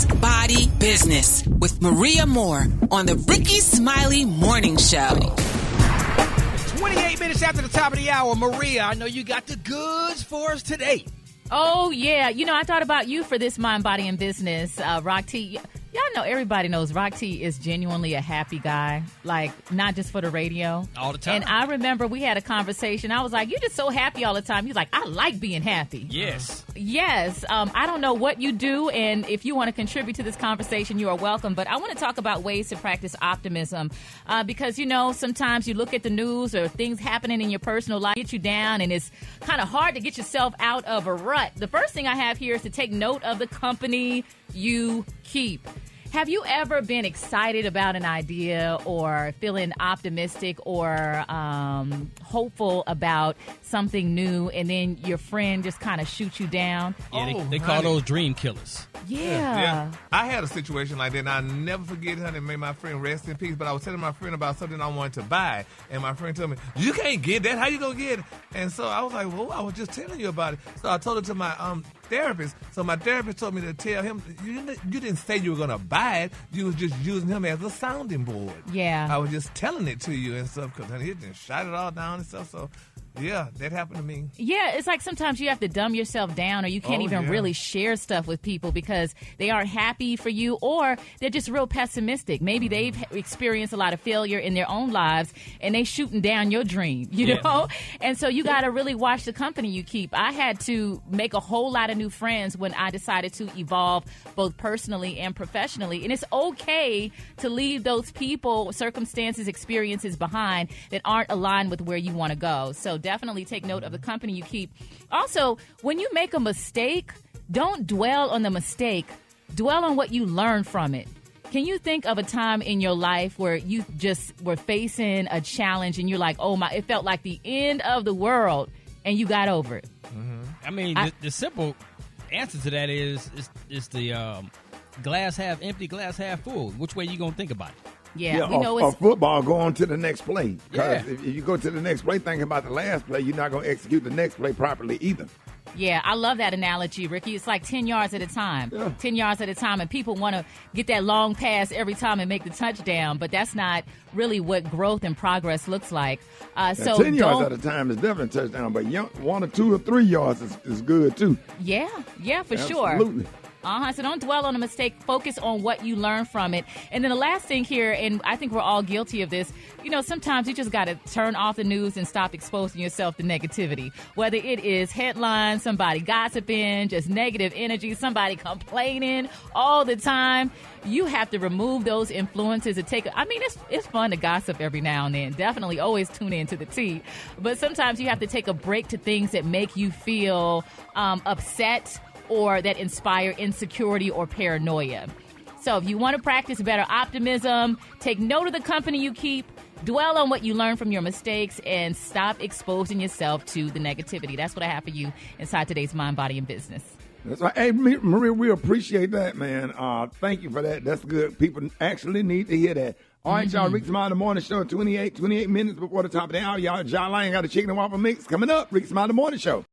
Mind, Body, Business with Maria Moore on the Rickey Smiley Morning Show. 28 minutes after the top of the hour, Maria, I know you got the goods for us today. Oh, yeah. You know, I thought about you for this Mind, Body, and Business. Rock T, y'all know, everybody knows Rock T is genuinely a happy guy, like, not just for the radio. All the time. And I remember we had a conversation. I was like, you're just so happy all the time. He's like, I like being happy. Yes. Yes. I don't know what you do, and if you want to contribute to this conversation, you are welcome. But I want to talk about ways to practice optimism because, you know, sometimes you look at the news or things happening in your personal life, get you down, and it's kind of hard to get yourself out of a rut. The first thing I have here is to take note of the company you keep. Have you ever been excited about an idea or feeling optimistic or hopeful about something new, and then your friend just kind of shoots you down? Yeah, they call those dream killers. Yeah. I had a situation like that, and I'll never forget it, and made my friend rest in peace. But I was telling my friend about something I wanted to buy, and my friend told me, you can't get that. How you going to get it? And so I was like, well, I was just telling you about it. So I told it to my therapist. So my therapist told me to tell him, you didn't say you were going to buy it. You was just using him as a sounding board. Yeah. I was just telling it to you and stuff, because he just shot it all down and stuff. So, yeah, that happened to me. Yeah, it's like sometimes you have to dumb yourself down, or you can't even really share stuff with people because they aren't happy for you, or they're just real pessimistic. Maybe they've experienced a lot of failure in their own lives, and they shooting down your dream, you know? And so you got to really watch the company you keep. I had to make a whole lot of new friends when I decided to evolve both personally and professionally. And it's okay to leave those people, circumstances, experiences behind that aren't aligned with where you want to go. So definitely take note of the company you keep. Also, when you make a mistake, don't dwell on the mistake. Dwell on what you learned from it. Can you think of a time in your life where you just were facing a challenge and you're like, oh my, it felt like the end of the world, and you got over it? Mm-hmm. I mean, the simple answer to that is the glass half empty, glass half full. Which way you going to think about it? Yeah, we know it's football. Go on to the next play. Yeah. Because if you go to the next play thinking about the last play, you're not going to execute the next play properly either. Yeah, I love that analogy, Ricky. It's like 10 yards at a time. Yeah. 10 yards at a time, and people want to get that long pass every time and make the touchdown, but that's not really what growth and progress looks like. So 10 yards at a time is definitely a touchdown, but 1 or 2 or 3 yards is good too. Yeah, for sure. Absolutely. So don't dwell on a mistake. Focus on what you learn from it. And then the last thing here, and I think we're all guilty of this, you know, sometimes you just got to turn off the news and stop exposing yourself to negativity. Whether it is headlines, somebody gossiping, just negative energy, somebody complaining all the time, you have to remove those influences and it's fun to gossip every now and then. Definitely always tune in to the tea. But sometimes you have to take a break to things that make you feel upset, or that inspire insecurity or paranoia. So if you want to practice better optimism, take note of the company you keep, dwell on what you learn from your mistakes, and stop exposing yourself to the negativity. That's what I have for you inside today's Mind, Body, and Business. That's right. Hey, Maria, we appreciate that, man. Thank you for that. That's good. People actually need to hear that. All right, y'all, Rickey Smiley Morning Show, 28 minutes before the top of the hour. Y'all, John Lyon got a chicken and waffle mix coming up. Rickey Smiley Morning Show.